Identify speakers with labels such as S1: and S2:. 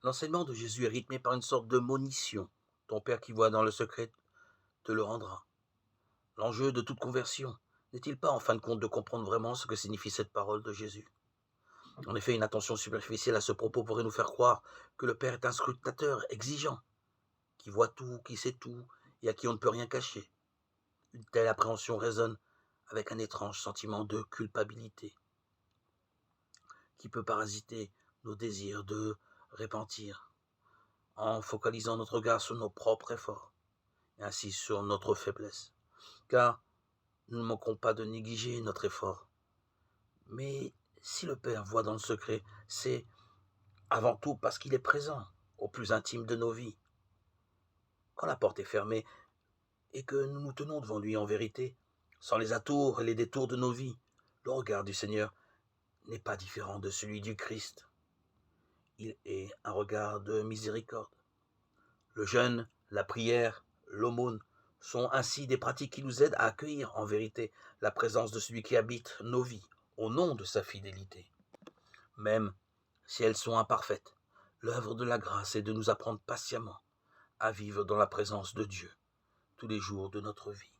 S1: L'enseignement de Jésus est rythmé par une sorte de monition. Ton Père qui voit dans le secret te le rendra. L'enjeu de toute conversion n'est-il pas en fin de compte de comprendre vraiment ce que signifie cette parole de Jésus? En effet, une attention superficielle à ce propos pourrait nous faire croire que le Père est un scrutateur exigeant, qui voit tout, qui sait tout, et à qui on ne peut rien cacher. Une telle appréhension résonne avec un étrange sentiment de culpabilité, qui peut parasiter nos désirs de repentir, en focalisant notre regard sur nos propres efforts, et ainsi sur notre faiblesse. Car nous ne manquerons pas de négliger notre effort. Mais si le Père voit dans le secret, c'est avant tout parce qu'il est présent au plus intime de nos vies. Quand la porte est fermée et que nous nous tenons devant lui en vérité, sans les atours et les détours de nos vies, le regard du Seigneur n'est pas différent de celui du Christ. Il est un regard de miséricorde. Le jeûne, la prière, l'aumône sont ainsi des pratiques qui nous aident à accueillir en vérité la présence de celui qui habite nos vies, au nom de sa fidélité. Même si elles sont imparfaites, l'œuvre de la grâce est de nous apprendre patiemment à vivre dans la présence de Dieu tous les jours de notre vie.